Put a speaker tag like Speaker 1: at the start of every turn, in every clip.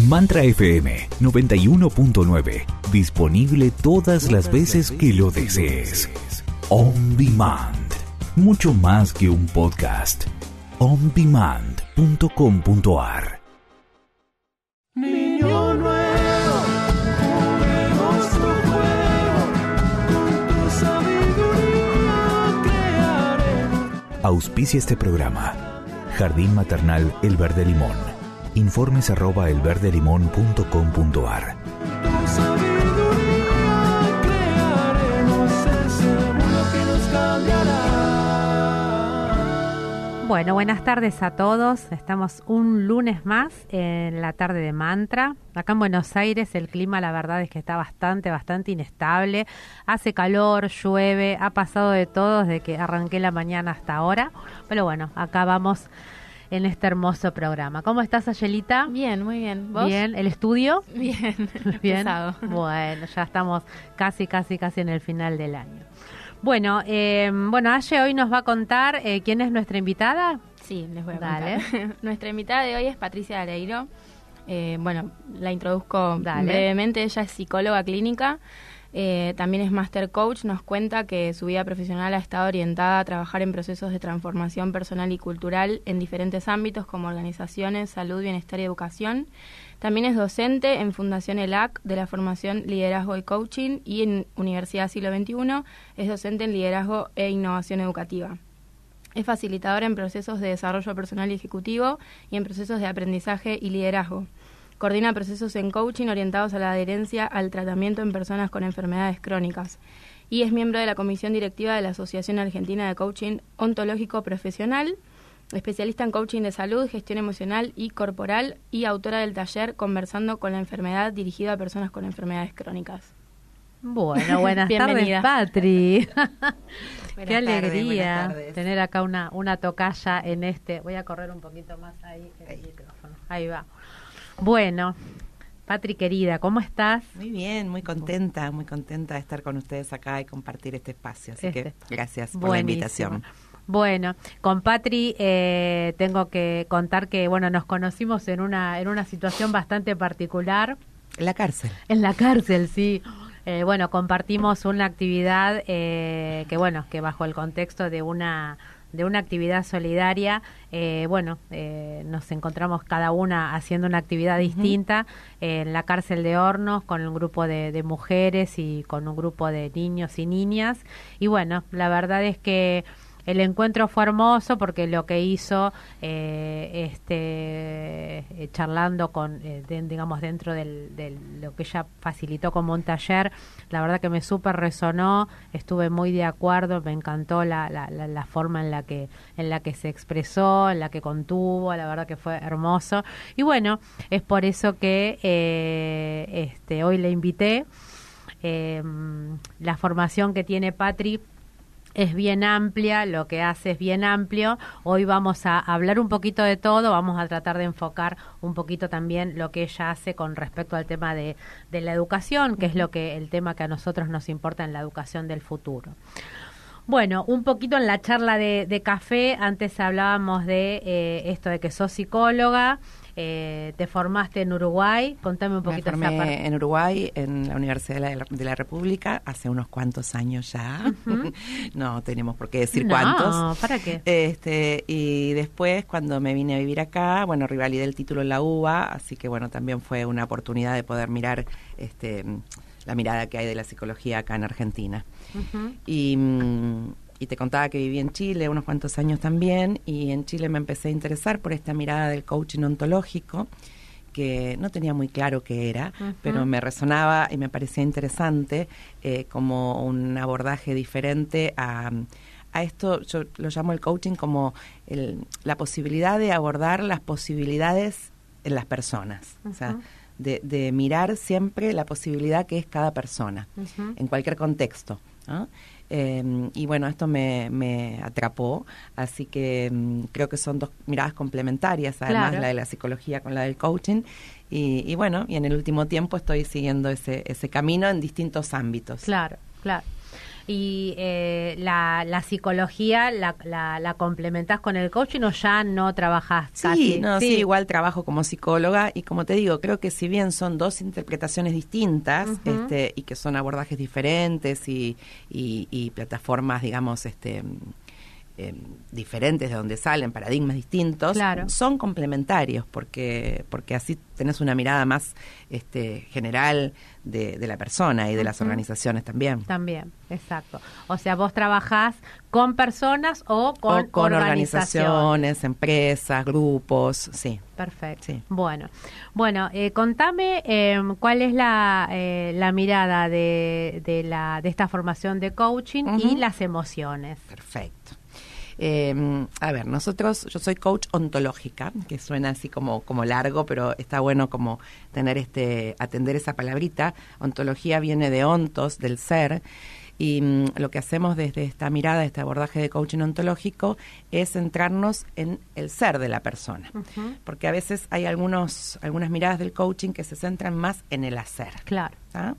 Speaker 1: Mantra FM 91.9. Disponible todas las veces que lo desees. On Demand. Mucho más que un podcast. ondemand.com.ar.
Speaker 2: Niño nuevo, juguemos tu juego, con tu sabiduría crearemos.
Speaker 1: Auspicia este programa. Jardín Maternal El Verde Limón. Informes @elverdelimon.com.ar.
Speaker 2: Tu sabiduría crearemos ese mundo que nos cambiará.
Speaker 3: Bueno, buenas tardes a todos. Estamos un lunes más en la tarde de Mantra. Acá en Buenos Aires el clima, la verdad es que está bastante inestable. Hace calor, llueve, ha pasado de todo desde que arranqué la mañana hasta ahora. Pero bueno, acá vamos en este hermoso programa. ¿Cómo estás, Ayelita?
Speaker 4: Bien, muy bien. ¿Vos?
Speaker 3: Bien. ¿El estudio?
Speaker 4: Bien.
Speaker 3: Bien.
Speaker 4: Pesado.
Speaker 3: Bueno, ya estamos casi en el final del año. Bueno, Aye hoy nos va a contar quién es nuestra invitada.
Speaker 4: Sí, les voy a
Speaker 3: Dale.
Speaker 4: contar. Nuestra invitada de hoy es Patricia Areiro. La introduzco
Speaker 3: Dale.
Speaker 4: brevemente. Ella es psicóloga clínica, también es Master Coach. Nos cuenta que su vida profesional ha estado orientada a trabajar en procesos de transformación personal y cultural en diferentes ámbitos como organizaciones, salud, bienestar y educación. También es docente en Fundación ELAC de la formación Liderazgo y Coaching, y en Universidad Siglo XXI es docente en Liderazgo e Innovación Educativa. Es facilitadora en procesos de desarrollo personal y ejecutivo y en procesos de aprendizaje y liderazgo. Coordina procesos en coaching orientados a la adherencia al tratamiento en personas con enfermedades crónicas. Y es miembro de la comisión directiva de la Asociación Argentina de Coaching Ontológico Profesional, especialista en coaching de salud, gestión emocional y corporal, y autora del taller Conversando con la enfermedad, dirigido a personas con enfermedades crónicas.
Speaker 3: Bueno, buenas tardes,
Speaker 4: Bienvenida.
Speaker 3: Patri. Qué
Speaker 5: Buenas
Speaker 3: alegría
Speaker 5: tardes.
Speaker 3: tener acá una tocaya en este. Voy a correr un poquito más ahí el micrófono. Ahí va. Bueno, Patri querida, ¿cómo estás?
Speaker 5: Muy bien, muy contenta de estar con ustedes acá y compartir este espacio. Así que gracias por la invitación.
Speaker 3: Bueno, con Patri tengo que contar que nos conocimos en una situación bastante particular.
Speaker 5: En la cárcel.
Speaker 3: En la cárcel, sí. Compartimos una actividad que bajo el contexto de una actividad solidaria, nos encontramos cada una haciendo una actividad distinta en la cárcel de Hornos con un grupo de mujeres y con un grupo de niños y niñas. Y bueno, la verdad es que el encuentro fue hermoso porque lo que hizo, charlando con, dentro de lo que ella facilitó como un taller, la verdad que me súper resonó, estuve muy de acuerdo, me encantó la forma en la que se expresó, en la que contuvo, la verdad que fue hermoso. Y bueno, es por eso que hoy le invité. La formación que tiene Patri es bien amplia, lo que hace es bien amplio. Hoy vamos a hablar un poquito de todo, vamos a tratar de enfocar un poquito también lo que ella hace con respecto al tema de la educación, que es el tema que a nosotros nos importa en la educación del futuro. Bueno, un poquito en la charla de café, antes hablábamos de esto de que sos psicóloga. Te formaste en Uruguay, contame un poquito esa parte.
Speaker 5: Me formé en Uruguay, en la Universidad de la República, hace unos cuantos años ya. No tenemos por qué decir cuántos.
Speaker 3: No, ¿para qué?
Speaker 5: Y después, cuando me vine a vivir acá, revalidé el título en la UBA, así que también fue una oportunidad de poder mirar la mirada que hay de la psicología acá en Argentina. Y te contaba que viví en Chile unos cuantos años también, y en Chile me empecé a interesar por esta mirada del coaching ontológico, que no tenía muy claro qué era, pero me resonaba y me parecía interesante como un abordaje diferente a esto. Yo lo llamo el coaching como la posibilidad de abordar las posibilidades en las personas, o sea, de mirar siempre la posibilidad que es cada persona, en cualquier contexto, ¿no? Y esto me atrapó, así que creo que son dos miradas complementarias, además la de la psicología con la del coaching, y en el último tiempo estoy siguiendo ese camino en distintos ámbitos.
Speaker 3: Claro. ¿Y la psicología la complementás con el coaching o ya no trabajás casi?
Speaker 5: Sí, igual trabajo como psicóloga y como te digo, creo que si bien son dos interpretaciones distintas y que son abordajes diferentes y plataformas, digamos, diferentes de donde salen, paradigmas distintos,
Speaker 3: claro,
Speaker 5: son complementarios porque así tenés una mirada más general de la persona y de las organizaciones también.
Speaker 3: También, exacto. O sea, vos trabajás con personas o con
Speaker 5: organizaciones, empresas, grupos, sí.
Speaker 3: Perfecto.
Speaker 5: Sí.
Speaker 3: Bueno, contame cuál es la mirada de esta formación de coaching y las emociones.
Speaker 5: Perfecto. A ver, yo soy coach ontológica, que suena así como largo, pero está bueno como tener atender esa palabrita. Ontología viene de ontos, del ser, y lo que hacemos desde esta mirada, este abordaje de coaching ontológico, es centrarnos en el ser de la persona. Porque a veces hay algunas miradas del coaching que se centran más en el hacer.
Speaker 3: Claro.
Speaker 5: ¿Ah?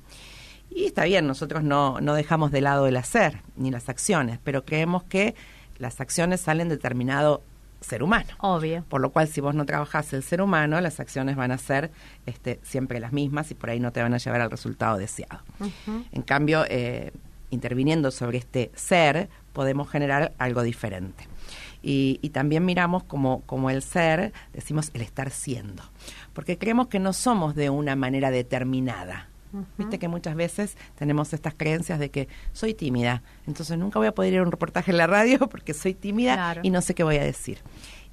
Speaker 5: Y está bien, nosotros no dejamos de lado el hacer, ni las acciones, pero creemos que las acciones salen de determinado ser humano.
Speaker 3: Obvio.
Speaker 5: Por lo cual, si vos no trabajás el ser humano, las acciones van a ser siempre las mismas y por ahí no te van a llevar al resultado deseado. En cambio, interviniendo sobre este ser, podemos generar algo diferente. Y también miramos como el ser, decimos el estar siendo. Porque creemos que no somos de una manera determinada. Viste que muchas veces tenemos estas creencias de que soy tímida, entonces nunca voy a poder ir a un reportaje en la radio porque soy tímida, claro, y no sé qué voy a decir.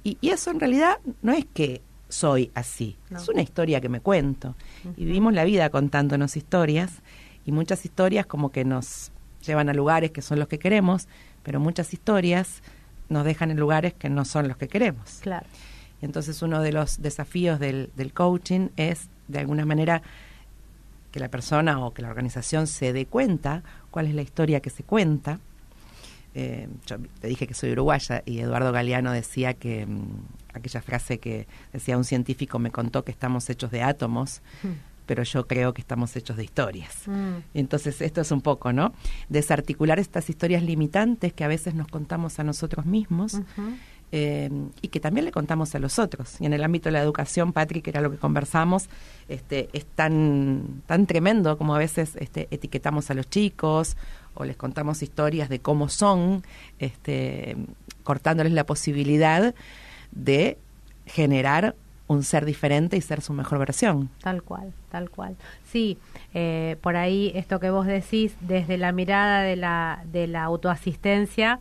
Speaker 5: Y eso en realidad no es que soy así, no, es una historia que me cuento. Y vivimos la vida contándonos historias, y muchas historias como que nos llevan a lugares que son los que queremos, pero muchas historias nos dejan en lugares que no son los que queremos.
Speaker 3: Claro.
Speaker 5: Y entonces uno de los desafíos del coaching es, de alguna manera, que la persona o que la organización se dé cuenta cuál es la historia que se cuenta. Yo te dije que soy uruguaya y Eduardo Galeano decía que aquella frase que decía: un científico me contó que estamos hechos de átomos, pero yo creo que estamos hechos de historias. Entonces esto es un poco, ¿no?, desarticular estas historias limitantes que a veces nos contamos a nosotros mismos. Y que también le contamos a los otros. Y en el ámbito de la educación, Patrick, que era lo que conversamos, es tan tremendo como a veces etiquetamos a los chicos o les contamos historias de cómo son, cortándoles la posibilidad de generar un ser diferente y ser su mejor versión.
Speaker 3: Tal cual, tal cual. Sí, por ahí esto que vos decís, desde la mirada de la autoasistencia,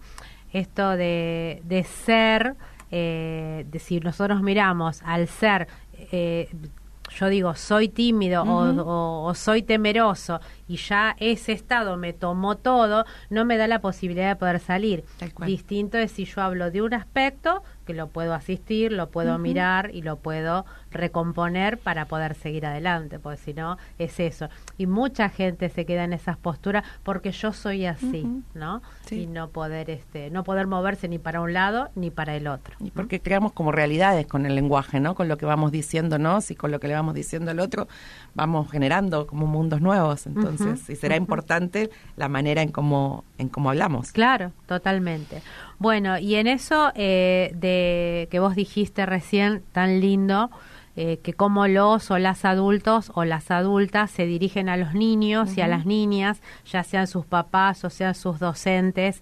Speaker 3: esto de ser, si nosotros miramos al ser, yo digo, soy tímido o soy temeroso, y ya ese estado me tomó todo, no me da la posibilidad de poder salir. Distinto es si yo hablo de un aspecto que lo puedo asistir, lo puedo mirar y lo puedo recomponer para poder seguir adelante, porque si no es eso. Y mucha gente se queda en esas posturas porque yo soy así, ¿no? Sí. Y no poder moverse ni para un lado ni para el otro.
Speaker 5: Y porque creamos como realidades con el lenguaje, ¿no? Con lo que vamos diciéndonos y con lo que le vamos diciendo al otro, vamos generando como mundos nuevos. Entonces, y será importante la manera en cómo hablamos.
Speaker 3: Claro, totalmente. Bueno, y en eso de que vos dijiste recién, tan lindo, que como los o las adultos o las adultas se dirigen a los niños y a las niñas, ya sean sus papás o sean sus docentes,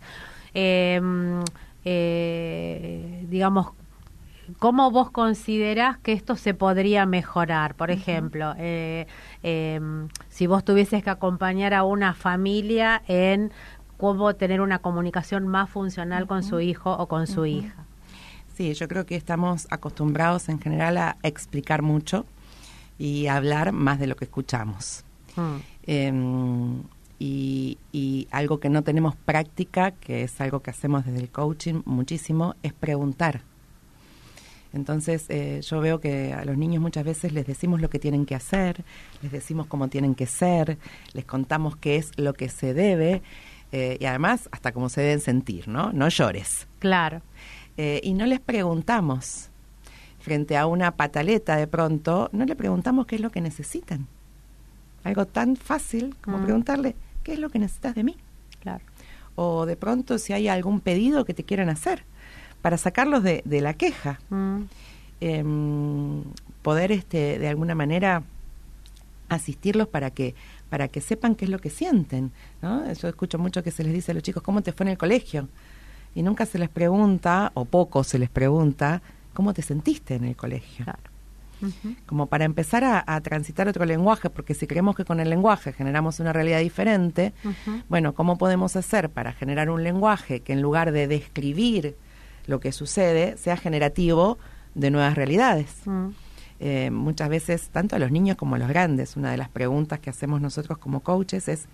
Speaker 3: digamos, ¿cómo vos considerás que esto se podría mejorar? Por ejemplo, si vos tuvieses que acompañar a una familia en cómo tener una comunicación más funcional con su hijo o con su hija.
Speaker 5: Sí, yo creo que estamos acostumbrados en general a explicar mucho y a hablar más de lo que escuchamos. Y algo que no tenemos práctica, que es algo que hacemos desde el coaching muchísimo, es preguntar. Entonces yo veo que a los niños muchas veces les decimos lo que tienen que hacer, les decimos cómo tienen que ser, les contamos qué es lo que se debe, y además hasta cómo se deben sentir, ¿no? No llores.
Speaker 3: Claro.
Speaker 5: Y no les preguntamos, frente a una pataleta de pronto, no le preguntamos qué es lo que necesitan. Algo tan fácil como preguntarle, ¿qué es lo que necesitas de mí?
Speaker 3: Claro.
Speaker 5: o de pronto si hay algún pedido que te quieran hacer, para sacarlos de la queja. Poder de alguna manera asistirlos para que sepan qué es lo que sienten, ¿no? Yo escucho mucho que se les dice a los chicos, ¿cómo te fue en el colegio? Y nunca se les pregunta, o poco se les pregunta, ¿cómo te sentiste en el colegio?
Speaker 3: Claro.
Speaker 5: Como para empezar a transitar otro lenguaje, porque si creemos que con el lenguaje generamos una realidad diferente, bueno, ¿cómo podemos hacer para generar un lenguaje que en lugar de describir lo que sucede, sea generativo de nuevas realidades? Muchas veces, tanto a los niños como a los grandes, una de las preguntas que hacemos nosotros como coaches es,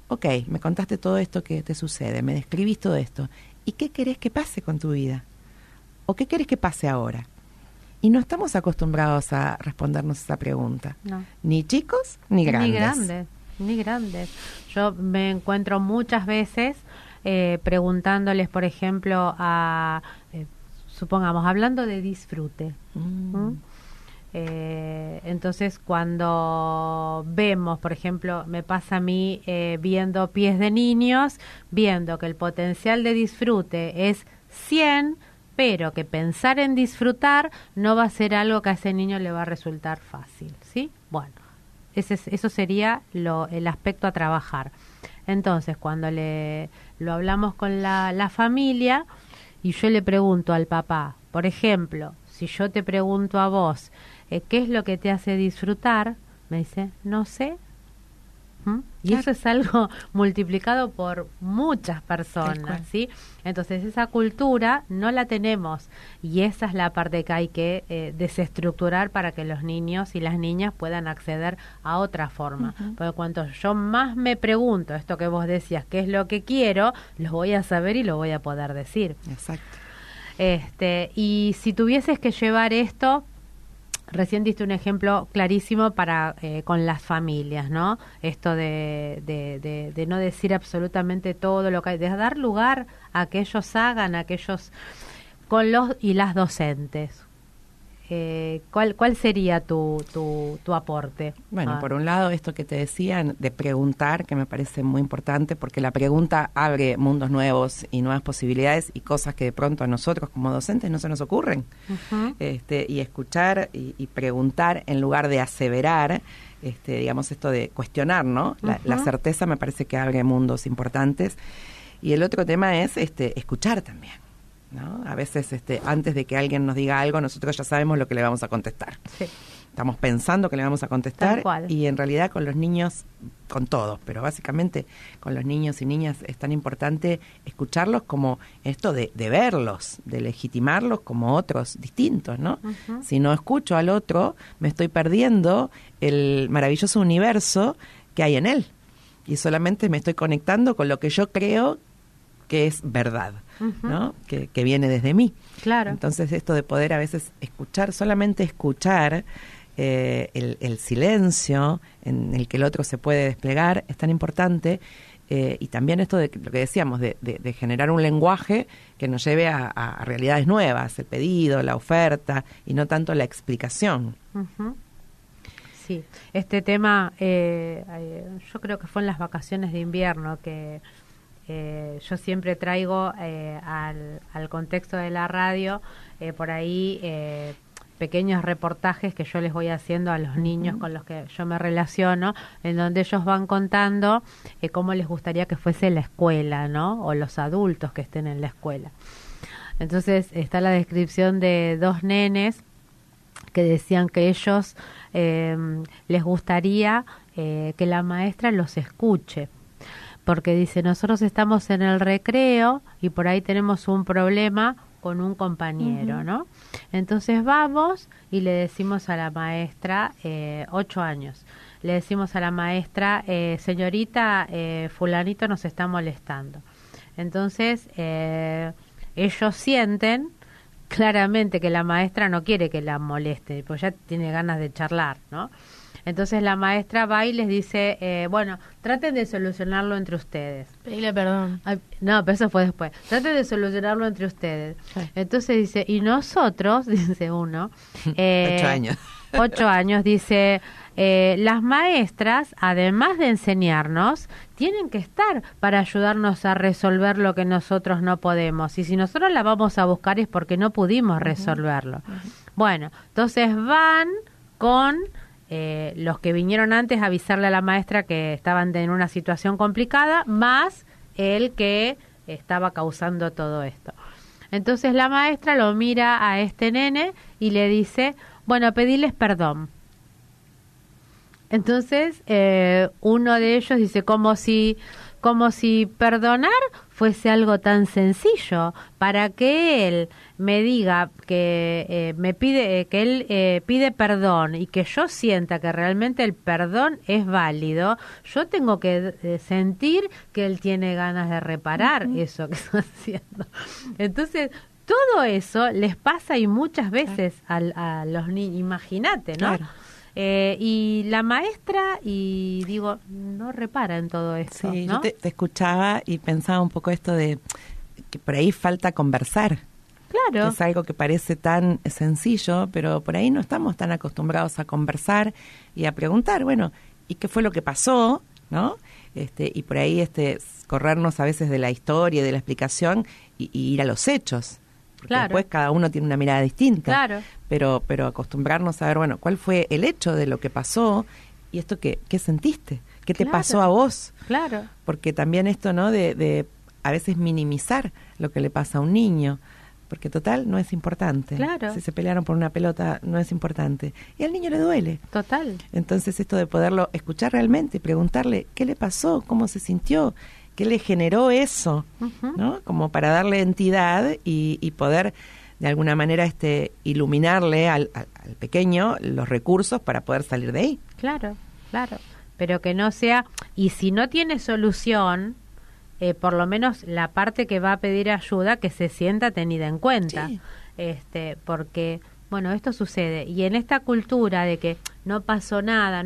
Speaker 5: ok, me contaste todo esto que te sucede, me describís todo esto, ¿y qué querés que pase con tu vida? ¿O qué querés que pase ahora? Y no estamos acostumbrados a respondernos esa pregunta. No. Ni chicos, ni grandes.
Speaker 3: Ni grandes. Yo me encuentro muchas veces preguntándoles, por ejemplo, supongamos, hablando de disfrute. Entonces, cuando vemos, por ejemplo, me pasa a mí viendo pies de niños, viendo que el potencial de disfrute es 100, pero que pensar en disfrutar no va a ser algo que a ese niño le va a resultar fácil, ¿sí? Bueno, eso sería el aspecto a trabajar. Entonces, cuando lo hablamos con la familia y yo le pregunto al papá, por ejemplo, si yo te pregunto a vos, ¿qué es lo que te hace disfrutar? Me dice, no sé. Y eso es algo multiplicado por muchas personas, ¿sí? Entonces esa cultura no la tenemos y esa es la parte que hay que desestructurar para que los niños y las niñas puedan acceder a otra forma. Porque cuanto yo más me pregunto esto que vos decías, qué es lo que quiero, lo voy a saber y lo voy a poder decir.
Speaker 5: Exacto.
Speaker 3: Y si tuvieses que llevar esto, recién diste un ejemplo clarísimo para con las familias, ¿no? Esto de no decir absolutamente todo lo que hay, de dar lugar a que ellos hagan, con los y las docentes. ¿Cuál sería tu aporte?
Speaker 5: Bueno, por un lado, esto que te decían de preguntar, que me parece muy importante, porque la pregunta abre mundos nuevos y nuevas posibilidades y cosas que de pronto a nosotros como docentes no se nos ocurren. Y escuchar y preguntar en lugar de aseverar, digamos esto de cuestionar, ¿no? La certeza me parece que abre mundos importantes. Y el otro tema es escuchar también, ¿no? A veces antes de que alguien nos diga algo, nosotros ya sabemos lo que le vamos a contestar. Sí. Estamos pensando que le vamos a contestar y en realidad con los niños, con todos, pero básicamente con los niños y niñas es tan importante escucharlos como esto de verlos, de legitimarlos como otros distintos, ¿no? Si no escucho al otro, me estoy perdiendo el maravilloso universo que hay en él y solamente me estoy conectando con lo que yo creo que es verdad, ¿no? Que viene desde mí.
Speaker 3: Claro.
Speaker 5: Entonces esto de poder a veces escuchar, solamente escuchar el silencio en el que el otro se puede desplegar es tan importante, y también esto de lo que decíamos, de generar un lenguaje que nos lleve a realidades nuevas, el pedido, la oferta y no tanto la explicación.
Speaker 3: Sí, este tema yo creo que fue en las vacaciones de invierno que yo siempre traigo al contexto de la radio por ahí pequeños reportajes que yo les voy haciendo a los niños con los que yo me relaciono, en donde ellos van contando cómo les gustaría que fuese la escuela, ¿no? O los adultos que estén en la escuela. Entonces está la descripción de dos nenes que decían que ellos les gustaría que la maestra los escuche. Porque dice, nosotros estamos en el recreo y por ahí tenemos un problema con un compañero, ¿no? Entonces vamos y le decimos a la maestra, 8 años, le decimos a la maestra, señorita, fulanito nos está molestando. Entonces ellos sienten claramente que la maestra no quiere que la moleste, pues ya tiene ganas de charlar, ¿no? Entonces la maestra va y les dice, bueno, traten de solucionarlo entre ustedes.
Speaker 4: Pedile perdón.
Speaker 3: Ay, no, pero eso fue después. Traten de solucionarlo entre ustedes. Sí. Entonces dice, y nosotros, dice uno,
Speaker 5: 8 años.
Speaker 3: 8 años, dice, las maestras, además de enseñarnos, tienen que estar para ayudarnos a resolver lo que nosotros no podemos. Y si nosotros la vamos a buscar es porque no pudimos resolverlo. Bueno, entonces van con los que vinieron antes a avisarle a la maestra que estaban en una situación complicada, más el que estaba causando todo esto. Entonces la maestra lo mira a este nene y le dice, bueno, pedirles perdón. Entonces uno de ellos dice, como si perdonar fuese algo tan sencillo, para que él me diga que me pide, que él pide perdón y que yo sienta que realmente el perdón es válido, yo tengo que sentir que él tiene ganas de reparar eso que está haciendo. Entonces todo eso les pasa y muchas veces a los niños, imagínate, ¿no? Claro. Y la maestra, y digo, no repara en todo esto,
Speaker 5: sí,
Speaker 3: ¿no?
Speaker 5: Yo te escuchaba y pensaba un poco esto de que por ahí falta conversar.
Speaker 3: Claro.
Speaker 5: Es algo que parece tan sencillo, pero por ahí no estamos tan acostumbrados a conversar y a preguntar, bueno, ¿y qué fue lo que pasó? ¿No? Y por ahí corrernos a veces de la historia, de la explicación y ir a los hechos. Porque
Speaker 3: claro.
Speaker 5: Después cada uno tiene una mirada distinta.
Speaker 3: Claro.
Speaker 5: Pero acostumbrarnos a ver, bueno, ¿cuál fue el hecho de lo que pasó? Y esto, ¿qué sentiste? ¿Qué te pasó a vos?
Speaker 3: Claro.
Speaker 5: Porque también esto, ¿no? De a veces minimizar lo que le pasa a un niño. Porque total, no es importante.
Speaker 3: Claro.
Speaker 5: Si se pelearon por una pelota, no es importante. Y al niño le duele.
Speaker 3: Total.
Speaker 5: Entonces esto de poderlo escuchar realmente y preguntarle qué le pasó, cómo se sintió, qué le generó eso, ¿no? Como para darle entidad y poder de alguna manera iluminarle al pequeño los recursos para poder salir de ahí.
Speaker 3: Claro, claro. Pero que no sea, y si no tiene solución, por lo menos la parte que va a pedir ayuda, que se sienta tenida en cuenta.
Speaker 5: Sí.
Speaker 3: Porque, bueno, esto sucede. Y en esta cultura de que no pasó nada,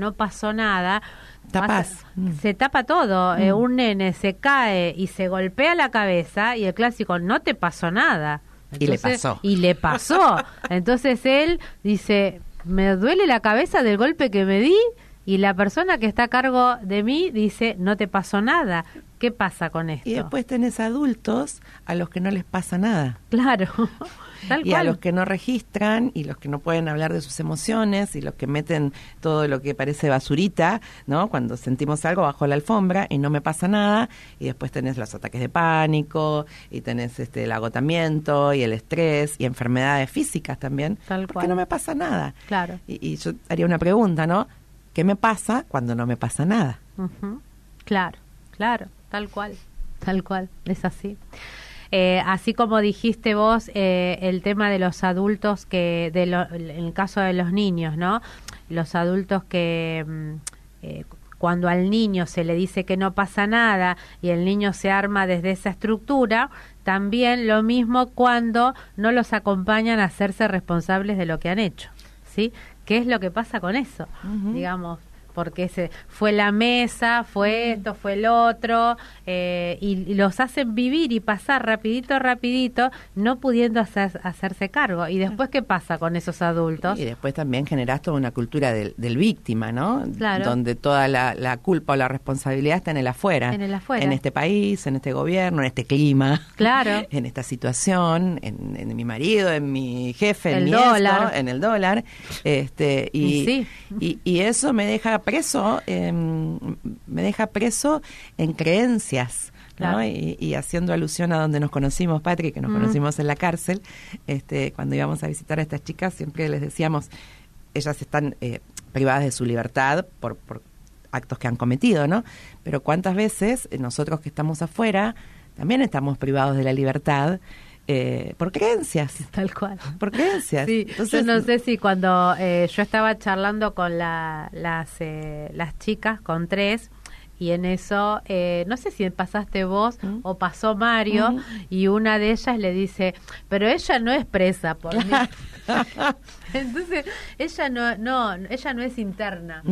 Speaker 5: Tapás.
Speaker 3: Se tapa todo. Un nene se cae y se golpea la cabeza y el clásico, no te pasó nada. Entonces, y le pasó. Entonces él dice, me duele la cabeza del golpe que me di, y la persona que está a cargo de mí dice, no te pasó nada. ¿Qué pasa con esto?
Speaker 5: Y después tenés adultos a los que no les pasa nada.
Speaker 3: Claro, tal
Speaker 5: y
Speaker 3: cual.
Speaker 5: A los que no registran y los que no pueden hablar de sus emociones y los que meten todo lo que parece basurita, ¿no? Cuando sentimos algo bajo la alfombra y no me pasa nada, y después tenés los ataques de pánico y tenés el agotamiento y el estrés y enfermedades físicas también.
Speaker 3: Tal
Speaker 5: porque
Speaker 3: cual.
Speaker 5: no me pasa nada.
Speaker 3: Claro.
Speaker 5: Y yo haría una pregunta, ¿no? ¿Qué me pasa cuando no me pasa nada?
Speaker 3: Claro, tal cual, es así. Así como dijiste vos, el tema de los adultos en el caso de los niños, ¿no? Los adultos que cuando al niño se le dice que no pasa nada y el niño se arma desde esa estructura, también lo mismo cuando no los acompañan a hacerse responsables de lo que han hecho, ¿sí? ¿Qué es lo que pasa con eso? Digamos, porque fue la mesa, fue esto, fue el otro, y los hacen vivir y pasar rapidito, no pudiendo hacerse cargo. ¿Y después qué pasa con esos adultos?
Speaker 5: Y después también generás toda una cultura del víctima, ¿no?
Speaker 3: Claro.
Speaker 5: Donde toda la culpa o la responsabilidad está en el afuera.
Speaker 3: En el afuera.
Speaker 5: En este país, en este gobierno, en este clima.
Speaker 3: Claro.
Speaker 5: En esta situación, en mi marido, en mi jefe, en el dólar.
Speaker 3: Sí.
Speaker 5: Y eso me deja preso en creencias, ¿no?
Speaker 3: Claro.
Speaker 5: Y haciendo alusión a donde nos conocimos, Patri, que nos conocimos en la cárcel, cuando íbamos a visitar a estas chicas, siempre les decíamos, ellas están privadas de su libertad por actos que han cometido, ¿no? Pero cuántas veces nosotros que estamos afuera también estamos privados de la libertad por creencias.
Speaker 3: Tal cual.
Speaker 5: Por creencias.
Speaker 3: Sí,
Speaker 5: entonces,
Speaker 3: yo no sé si cuando yo estaba charlando con las chicas, con 3, y en eso, no sé si pasaste vos o pasó Mario, y una de ellas le dice, pero ella no es presa por mí. Entonces, ella ella no es interna.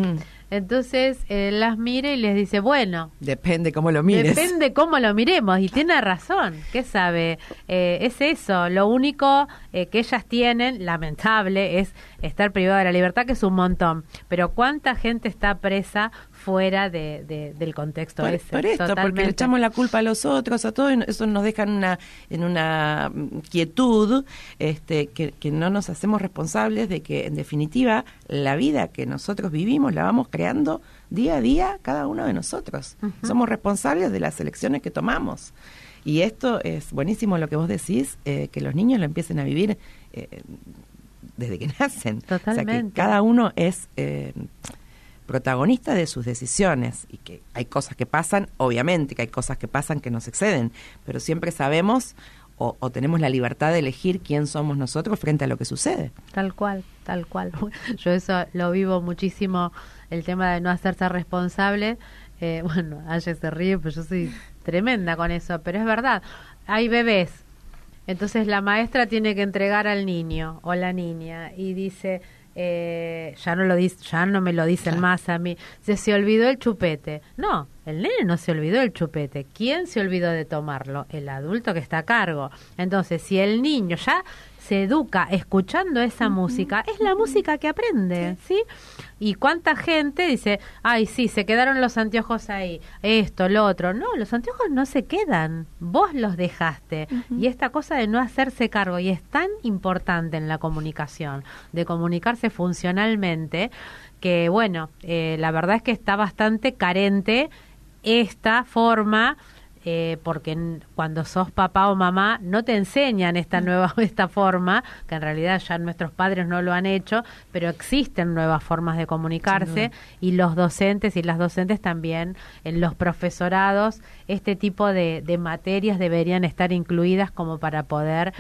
Speaker 3: Entonces, las mira y les dice, bueno,
Speaker 5: Depende cómo lo mires.
Speaker 3: depende cómo lo miremos. Y tiene razón. ¿Qué sabe? Es eso. Lo único que ellas tienen, lamentable, es estar privada de la libertad, que es un montón. Pero ¿cuánta gente está presa fuera del contexto ese?
Speaker 5: Por esto, porque le echamos la culpa a los otros, a todo, y eso nos deja en una quietud, que no nos hacemos responsables de que, en definitiva, la vida que nosotros vivimos la vamos creando día a día cada uno de nosotros. Somos responsables de las elecciones que tomamos. Y esto es buenísimo lo que vos decís, que los niños lo empiecen a vivir desde que nacen.
Speaker 3: Totalmente.
Speaker 5: O sea, que cada uno es protagonista de sus decisiones, y que hay cosas que pasan, obviamente que hay cosas que pasan que nos exceden, pero siempre sabemos o tenemos la libertad de elegir quién somos nosotros frente a lo que sucede.
Speaker 3: Tal cual, tal cual. Yo eso lo vivo muchísimo, el tema de no hacerse responsable. Bueno, Aye se ríe, pero yo soy tremenda con eso, pero es verdad. Hay bebés, entonces la maestra tiene que entregar al niño o la niña y dice, ya no me lo dicen más a mí, se olvidó el chupete. No, el nene no se olvidó el chupete. ¿Quién se olvidó de tomarlo? El adulto que está a cargo. Entonces, si el niño ya se educa escuchando esa música, es la música que aprende, ¿sí? Y cuánta gente dice, ay, sí, se quedaron los anteojos ahí, esto, lo otro. No, los anteojos no se quedan, vos los dejaste. Y esta cosa de no hacerse cargo, y es tan importante en la comunicación, de comunicarse funcionalmente, que bueno, la verdad es que está bastante carente esta forma, porque cuando sos papá o mamá no te enseñan esta forma, que en realidad ya nuestros padres no lo han hecho, pero existen nuevas formas de comunicarse, y los docentes y las docentes también, en los profesorados, este tipo de materias deberían estar incluidas como para poder,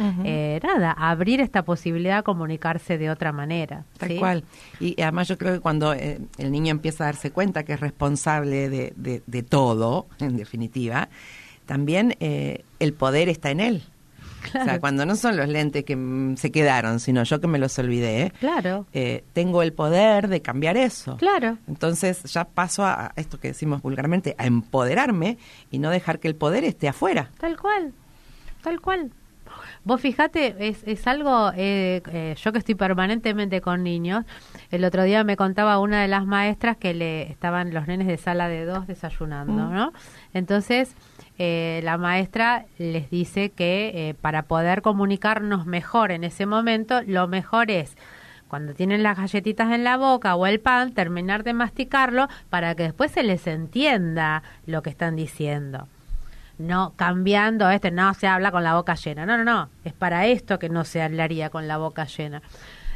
Speaker 3: abrir esta posibilidad de comunicarse de otra manera.
Speaker 5: Tal
Speaker 3: ¿sí?
Speaker 5: cual. Y además yo creo que cuando el niño empieza a darse cuenta que es responsable de todo, en definitiva, también el poder está en él. Claro. O sea, cuando no son los lentes que se quedaron, sino yo que me los olvidé,
Speaker 3: claro,
Speaker 5: tengo el poder de cambiar eso.
Speaker 3: Claro.
Speaker 5: Entonces ya paso a esto que decimos vulgarmente, a empoderarme y no dejar que el poder esté afuera.
Speaker 3: Tal cual, tal cual. Vos fijate, es algo, yo que estoy permanentemente con niños, el otro día me contaba una de las maestras que estaban los nenes de sala de 2 desayunando, ¿no? Entonces, la maestra les dice que para poder comunicarnos mejor en ese momento, lo mejor es, cuando tienen las galletitas en la boca o el pan, terminar de masticarlo para que después se les entienda lo que están diciendo. No cambiando no se habla con la boca llena. No, es para esto que no se hablaría con la boca llena.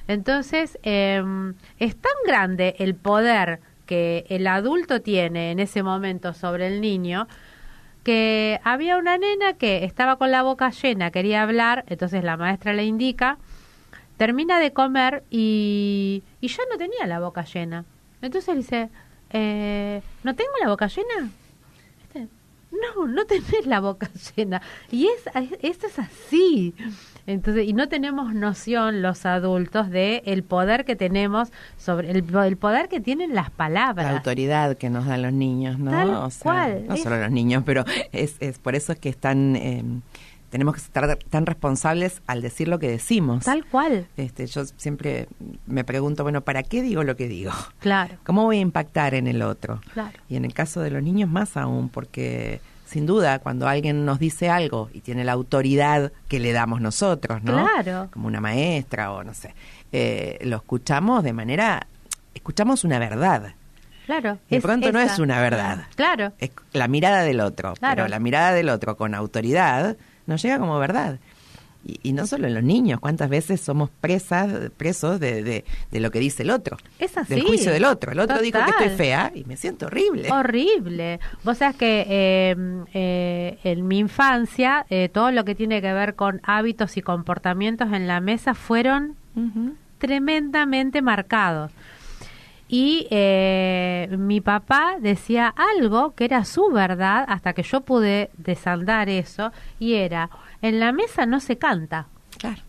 Speaker 3: Entonces, es tan grande el poder que el adulto tiene en ese momento sobre el niño, que había una nena que estaba con la boca llena, quería hablar, entonces la maestra le indica, termina de comer y ya no tenía la boca llena. Entonces le dice, ¿no tengo la boca llena? No tenés la boca llena. Y esto es así. Entonces, y no tenemos noción los adultos de el poder que tenemos sobre el poder que tienen las palabras.
Speaker 5: La autoridad que nos dan los niños, ¿no?
Speaker 3: Tal cual.
Speaker 5: No solo los niños, pero es por eso es que tenemos que estar tan responsables al decir lo que decimos.
Speaker 3: Tal cual.
Speaker 5: Yo siempre me pregunto, bueno, ¿para qué digo lo que digo?
Speaker 3: Claro.
Speaker 5: ¿Cómo voy a impactar en el otro?
Speaker 3: Claro.
Speaker 5: Y en el caso de los niños más aún, porque sin duda cuando alguien nos dice algo y tiene la autoridad que le damos nosotros, ¿no?
Speaker 3: Claro.
Speaker 5: Como una maestra o no sé, lo escuchamos escuchamos una verdad.
Speaker 3: Claro.
Speaker 5: De pronto no es una verdad.
Speaker 3: Claro.
Speaker 5: Es la mirada del otro.
Speaker 3: Claro.
Speaker 5: Pero la mirada del otro con autoridad nos llega como verdad. Y no solo en los niños, cuántas veces somos presos de lo que dice el otro.
Speaker 3: Es así.
Speaker 5: Del juicio del otro. El otro
Speaker 3: Total.
Speaker 5: dijo que estoy fea y me siento horrible.
Speaker 3: Horrible. Vos sabés que en mi infancia todo lo que tiene que ver con hábitos y comportamientos en la mesa fueron tremendamente marcados. Y mi papá decía algo que era su verdad hasta que yo pude desandar eso, y era, en la mesa no se canta.
Speaker 5: Claro.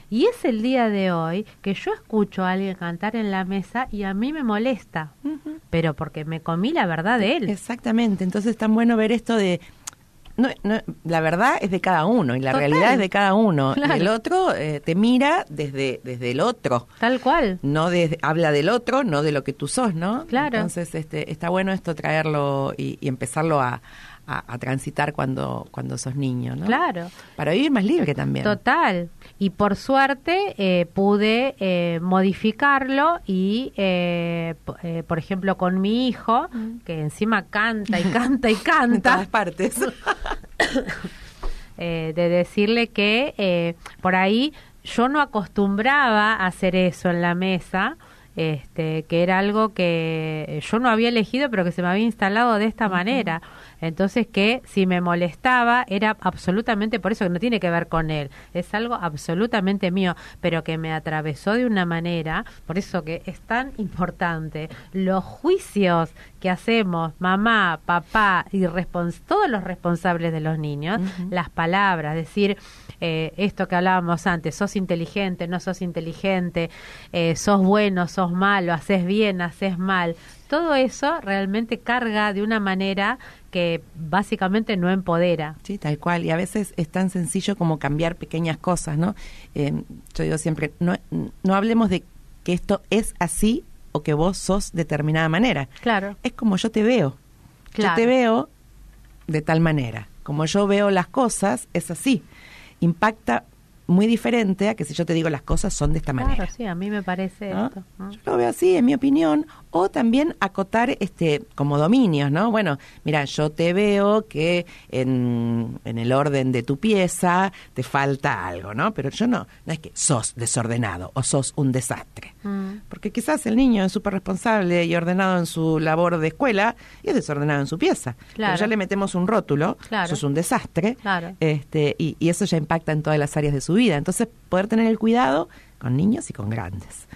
Speaker 3: Y es el día de hoy que yo escucho a alguien cantar en la mesa y a mí me molesta, pero porque me comí la verdad de él.
Speaker 5: Exactamente, entonces es tan bueno ver esto de... la verdad es de cada uno y la
Speaker 3: Total.
Speaker 5: realidad es de cada uno.
Speaker 3: Claro.
Speaker 5: Y el otro te mira desde el otro.
Speaker 3: Tal cual.
Speaker 5: No habla del otro, no de lo que tú sos, ¿no?
Speaker 3: Claro.
Speaker 5: Entonces está bueno esto traerlo y empezarlo a transitar cuando sos niño, ¿no?
Speaker 3: Claro.
Speaker 5: Para vivir más libre también.
Speaker 3: Total. Y por suerte pude modificarlo y, por ejemplo, con mi hijo, que encima canta y canta y
Speaker 5: En
Speaker 3: canta,
Speaker 5: todas partes.
Speaker 3: de decirle que por ahí yo no acostumbraba a hacer eso en la mesa, que era algo que yo no había elegido, pero que se me había instalado de esta manera. Entonces, que si me molestaba era absolutamente por eso, que no tiene que ver con él, es algo absolutamente mío, pero que me atravesó de una manera, por eso que es tan importante los juicios que hacemos mamá, papá y todos los responsables de los niños, las palabras, decir esto que hablábamos antes, sos inteligente, no sos inteligente, sos bueno, sos malo, haces bien, haces mal. Todo eso realmente carga de una manera que básicamente no empodera.
Speaker 5: Sí, tal cual. Y a veces es tan sencillo como cambiar pequeñas cosas, ¿no? Yo digo siempre, no hablemos de que esto es así o que vos sos de determinada manera.
Speaker 3: Claro.
Speaker 5: Es como yo te veo.
Speaker 3: Claro.
Speaker 5: Yo te veo de tal manera. Como yo veo las cosas, es así. Impacta muy diferente a que si yo te digo las cosas son de esta manera.
Speaker 3: Claro, sí, a mí me parece
Speaker 5: ¿No?
Speaker 3: esto. ¿No?
Speaker 5: Yo lo veo así, en mi opinión, o también acotar como dominios, ¿no? Bueno, mira, yo te veo que en el orden de tu pieza te falta algo, ¿no? Pero yo no es que sos desordenado o sos un desastre. Porque quizás el niño es súper responsable y ordenado en su labor de escuela y es desordenado en su pieza.
Speaker 3: Claro.
Speaker 5: Pero ya le metemos un rótulo,
Speaker 3: Claro.
Speaker 5: sos un desastre,
Speaker 3: Claro.
Speaker 5: y eso ya impacta en todas las áreas de su vida. Entonces, poder tener el cuidado con niños y con grandes,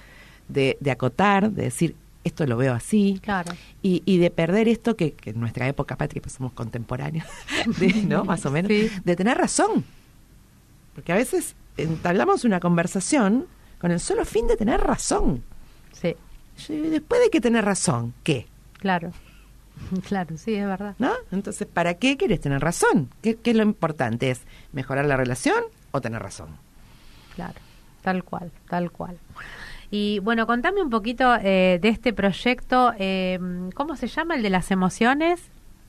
Speaker 5: de acotar, de decir, esto lo veo así,
Speaker 3: Claro.
Speaker 5: y de perder esto que en nuestra época, Patri, pues somos contemporáneos, ¿no? Más o menos,
Speaker 3: Sí.
Speaker 5: de tener razón. Porque a veces entablamos una conversación con el solo fin de tener razón.
Speaker 3: Sí,
Speaker 5: Y después de que tener razón, ¿qué?
Speaker 3: claro. Claro, sí, es verdad.
Speaker 5: ¿No? Entonces, ¿para qué querés tener razón? ¿Qué es lo importante? ¿Es mejorar la relación o tener razón?
Speaker 3: Claro, tal cual, tal cual. Y bueno, contame un poquito de este proyecto, ¿cómo se llama? ¿El de las emociones?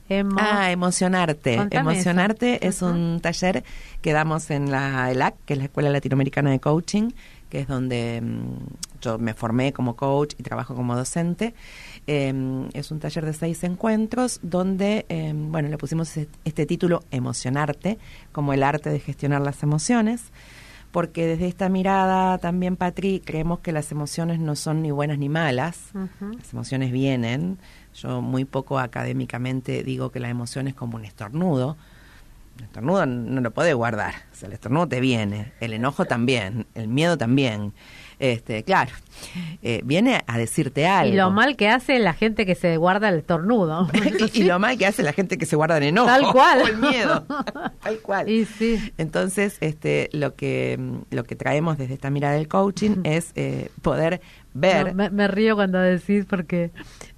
Speaker 5: Emocionarte.
Speaker 3: Contame
Speaker 5: Emocionarte
Speaker 3: eso.
Speaker 5: es un taller que damos en la ELAC, que es la Escuela Latinoamericana de Coaching, que es donde yo me formé como coach y trabajo como docente. Es un taller de 6 encuentros donde, le pusimos este título, Emocionarte, como el arte de gestionar las emociones, porque desde esta mirada también, Patri, creemos que las emociones no son ni buenas ni malas. Las emociones vienen. Yo muy poco académicamente digo que la emoción es como un estornudo. El estornudo no lo podés guardar. O sea, el estornudo te viene. El enojo también. El miedo también. Claro. Viene a decirte algo.
Speaker 3: Y lo mal que hace la gente que se guarda el estornudo.
Speaker 5: y lo mal que hace la gente que se guarda el enojo.
Speaker 3: Tal cual.
Speaker 5: O el miedo. Tal cual.
Speaker 3: Y sí.
Speaker 5: Entonces, lo que traemos desde esta mirada del coaching es poder ver.
Speaker 3: No, me río cuando decís, porque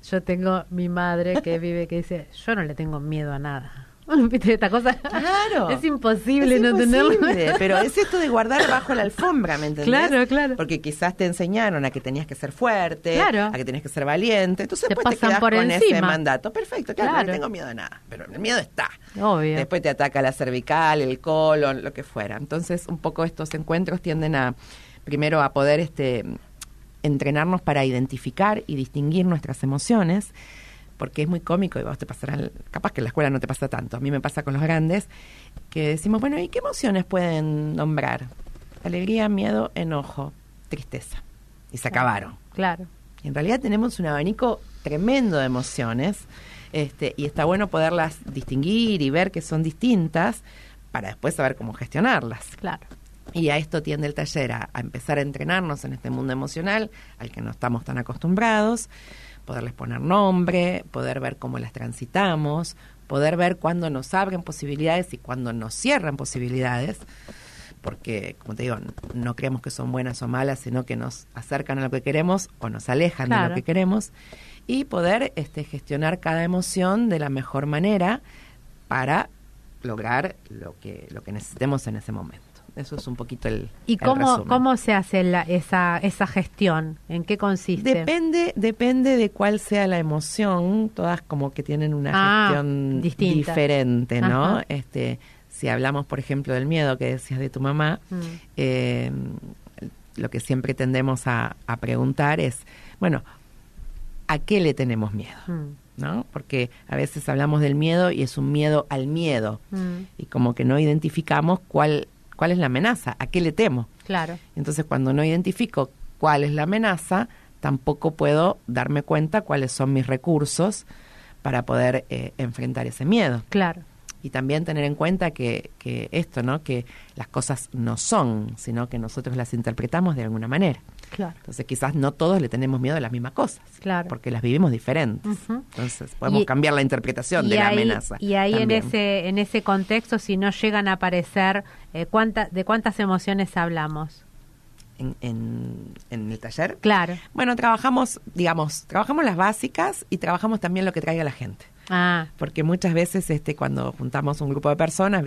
Speaker 3: yo tengo mi madre que dice, yo no le tengo miedo a nada. ¿Viste esta cosa?
Speaker 5: Claro.
Speaker 3: Es imposible
Speaker 5: Es
Speaker 3: no tenerlo.
Speaker 5: imposible, pero es esto de guardar bajo la alfombra, ¿me entendés?
Speaker 3: Claro, claro.
Speaker 5: Porque quizás te enseñaron a que tenías que ser fuerte,
Speaker 3: Claro.
Speaker 5: a que tenías que ser valiente, entonces
Speaker 3: Te
Speaker 5: después te
Speaker 3: pasan
Speaker 5: quedás
Speaker 3: por
Speaker 5: con ese
Speaker 3: encima.
Speaker 5: mandato. Perfecto, claro,
Speaker 3: Claro.
Speaker 5: no tengo miedo a nada, pero el miedo está.
Speaker 3: Obvio.
Speaker 5: Después te ataca la cervical, el colon, lo que fuera. Entonces, un poco estos encuentros tienden a, primero, a poder entrenarnos para identificar y distinguir nuestras emociones, porque es muy cómico, y vos te pasarán, capaz que en la escuela no te pasa tanto, a mí me pasa con los grandes, que decimos, bueno, ¿y qué emociones pueden nombrar? Alegría, miedo, enojo, tristeza. Y se acabaron.
Speaker 3: Claro.
Speaker 5: En realidad tenemos un abanico tremendo de emociones, y está bueno poderlas distinguir y ver que son distintas para después saber cómo gestionarlas.
Speaker 3: Claro.
Speaker 5: Y a esto tiende el taller, a empezar a entrenarnos en este mundo emocional al que no estamos tan acostumbrados, poderles poner nombre, poder ver cómo las transitamos, poder ver cuándo nos abren posibilidades y cuándo nos cierran posibilidades, porque, como te digo, no creemos que son buenas o malas, sino que nos acercan a lo que queremos o nos alejan de lo que queremos, y poder gestionar cada emoción de la mejor manera para lograr lo que necesitemos en ese momento. Eso es un poquito el
Speaker 3: ¿Y cómo se hace esa gestión? ¿En qué consiste?
Speaker 5: Depende de cuál sea la emoción. Todas como que tienen una gestión diferente, ¿no?
Speaker 3: Ajá.
Speaker 5: Si hablamos, por ejemplo, del miedo que decías de tu mamá, lo que siempre tendemos a preguntar es, bueno, ¿a qué le tenemos miedo? ¿No? Porque a veces hablamos del miedo y es un miedo al miedo, y como que no identificamos cuál es la amenaza, a qué le temo.
Speaker 3: Claro.
Speaker 5: Entonces, cuando no identifico cuál es la amenaza, tampoco puedo darme cuenta cuáles son mis recursos para poder enfrentar ese miedo.
Speaker 3: Claro.
Speaker 5: Y también tener en cuenta que esto, ¿no? Que las cosas no son, sino que nosotros las interpretamos de alguna manera.
Speaker 3: Claro.
Speaker 5: Entonces, quizás no todos le tenemos miedo a las mismas cosas,
Speaker 3: Claro.
Speaker 5: porque las vivimos diferentes.
Speaker 3: Ujú.
Speaker 5: Entonces, podemos cambiar la interpretación de la amenaza.
Speaker 3: Y ahí
Speaker 5: también.
Speaker 3: en ese contexto, si no llegan a aparecer, ¿de cuántas emociones hablamos?
Speaker 5: En el taller.
Speaker 3: Claro.
Speaker 5: Bueno, trabajamos las básicas y trabajamos también lo que traiga la gente. Porque muchas veces cuando juntamos un grupo de personas,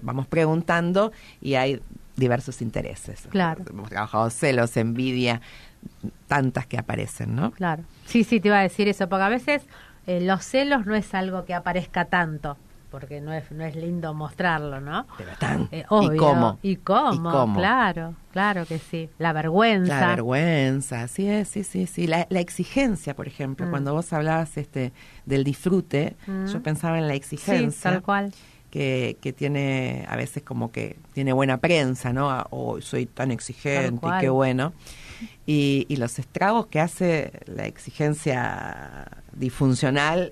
Speaker 5: vamos preguntando y hay diversos intereses.
Speaker 3: Claro.
Speaker 5: Hemos trabajado celos, envidia, tantas que aparecen, ¿no?
Speaker 3: Claro. Sí, te iba a decir eso, porque a veces los celos no es algo que aparezca tanto, porque no es lindo mostrarlo, ¿no?
Speaker 5: Pero están.
Speaker 3: Obvio.
Speaker 5: ¿Y cómo?
Speaker 3: Claro que sí. La vergüenza,
Speaker 5: sí es, sí. La exigencia, por ejemplo, cuando vos hablabas del disfrute, yo pensaba en la exigencia.
Speaker 3: Sí, tal cual.
Speaker 5: Que tiene, a veces como que tiene buena prensa, ¿no? Soy tan exigente y qué bueno. Y los estragos que hace la exigencia disfuncional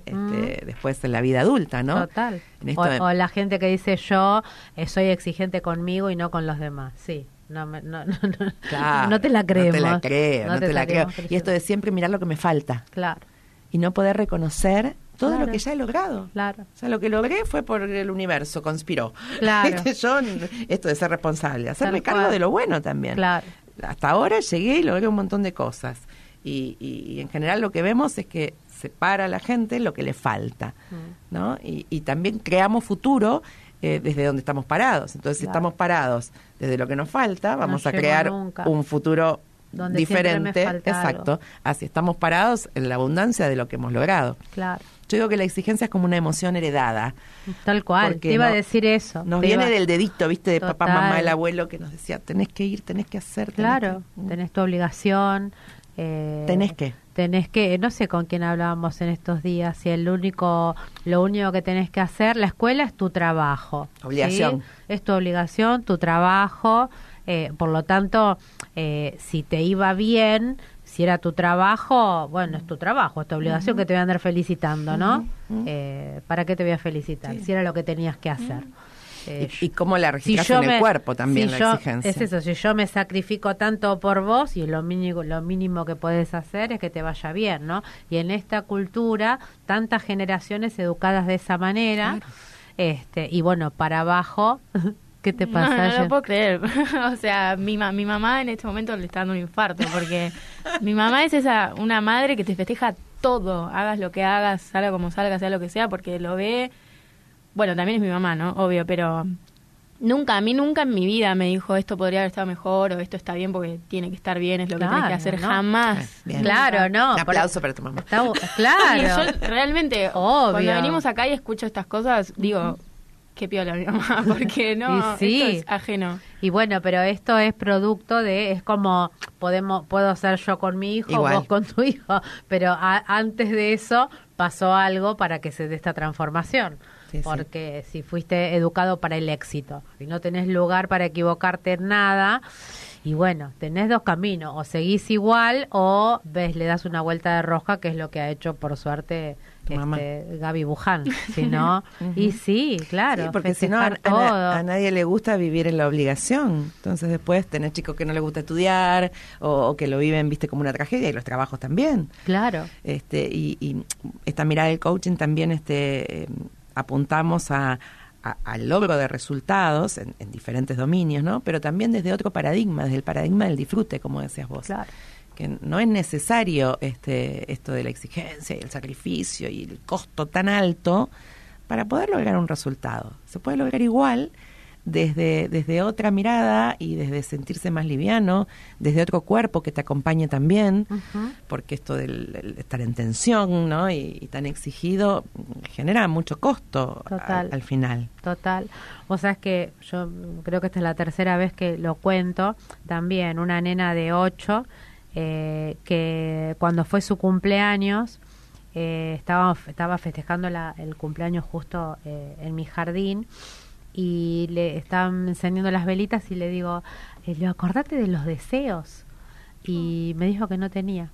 Speaker 5: después en la vida adulta, ¿no?
Speaker 3: Total. O la gente que dice yo soy exigente conmigo y no con los demás. Sí.
Speaker 5: Claro,
Speaker 3: no te la creemos.
Speaker 5: No te la creo. Y esto de siempre mirar lo que me falta.
Speaker 3: Claro.
Speaker 5: Y no poder reconocer todo lo que ya he logrado.
Speaker 3: Claro.
Speaker 5: O sea, lo que logré fue por el universo, conspiró.
Speaker 3: Claro.
Speaker 5: Esto de ser responsable, hacerme cargo de lo bueno también.
Speaker 3: Claro.
Speaker 5: Hasta ahora llegué y logré un montón de cosas. Y en general lo que vemos es que separa a la gente lo que le falta, ¿no? Y también creamos futuro desde donde estamos parados. Entonces, si estamos parados desde lo que nos falta, vamos a crear un futuro
Speaker 3: donde
Speaker 5: diferente.
Speaker 3: Exacto.
Speaker 5: Algo. Así estamos parados en la abundancia de lo que hemos logrado.
Speaker 3: Claro.
Speaker 5: Yo digo que la exigencia es como una emoción heredada.
Speaker 3: Tal cual, te iba a decir eso.
Speaker 5: Nos viene del dedito, ¿viste? De papá, mamá, el abuelo, que nos decía, tenés que ir, tenés que hacer.
Speaker 3: Tenés tu obligación.
Speaker 5: ¿Tenés que?
Speaker 3: No sé con quién hablábamos en estos días, si lo único que tenés que hacer, la escuela es tu trabajo.
Speaker 5: Obligación.
Speaker 3: ¿Sí? Es tu obligación, tu trabajo, por lo tanto, si te iba bien, si era tu trabajo, bueno, es tu trabajo, es tu obligación que te voy a andar felicitando, ¿no? ¿Para qué te voy a felicitar? Si era lo que tenías que hacer.
Speaker 5: Y cómo la registras en el cuerpo también, la exigencia.
Speaker 3: Es eso, si yo me sacrifico tanto por vos y lo mínimo que podés hacer es que te vaya bien, ¿no? Y en esta cultura, tantas generaciones educadas de esa manera, y bueno, para abajo... ¿Qué te pasa?
Speaker 4: No lo puedo creer. O sea, mi mamá en este momento le está dando un infarto, porque mi mamá es una madre que te festeja todo, hagas lo que hagas, salga como salga, sea lo que sea, porque lo ve. Bueno, también es mi mamá, ¿no? Obvio, pero a mí nunca en mi vida me dijo esto podría haber estado mejor o esto está bien porque tiene que estar bien, es lo que tienes que hacer,
Speaker 3: ¿no?
Speaker 4: Jamás.
Speaker 5: Bien.
Speaker 3: Claro, no.
Speaker 5: Un aplauso para tu mamá.
Speaker 3: Claro.
Speaker 4: Y yo realmente,
Speaker 3: obvio,
Speaker 4: cuando venimos acá y escucho estas cosas, digo, qué piola mi mamá, porque no,
Speaker 3: sí.
Speaker 4: esto es ajeno.
Speaker 3: Y bueno, pero esto es producto es como puedo ser yo con mi hijo,
Speaker 5: igual.
Speaker 3: Vos con tu hijo, pero antes de eso pasó algo para que se dé esta transformación.
Speaker 5: Sí,
Speaker 3: porque si fuiste educado para el éxito y no tenés lugar para equivocarte en nada, y bueno, tenés dos caminos, o seguís igual o le das una vuelta de rosca, que es lo que ha hecho por suerte Gaby Buján, si no, y sí, claro,
Speaker 5: sí, porque si no a nadie le gusta vivir en la obligación, entonces después tenés chicos que no les gusta estudiar o que lo viven, viste, como una tragedia, y los trabajos también.
Speaker 3: Claro.
Speaker 5: Y esta mirada del coaching también apuntamos a al logro de resultados en diferentes dominios, ¿no? Pero también desde otro paradigma, desde el paradigma del disfrute, como decías vos.
Speaker 3: Claro.
Speaker 5: Que no es necesario esto de la exigencia y el sacrificio y el costo tan alto para poder lograr un resultado. Se puede lograr igual desde otra mirada y desde sentirse más liviano, desde otro cuerpo que te acompañe también, porque esto del estar en tensión, ¿no? y tan exigido genera mucho costo al final.
Speaker 3: Total. Vos sabés que yo creo que esta es la tercera vez que lo cuento, también una nena de 8, que cuando fue su cumpleaños, estaba festejando el cumpleaños justo en mi jardín, y le estaban encendiendo las velitas y le digo, acordate de los deseos, y me dijo que no tenía.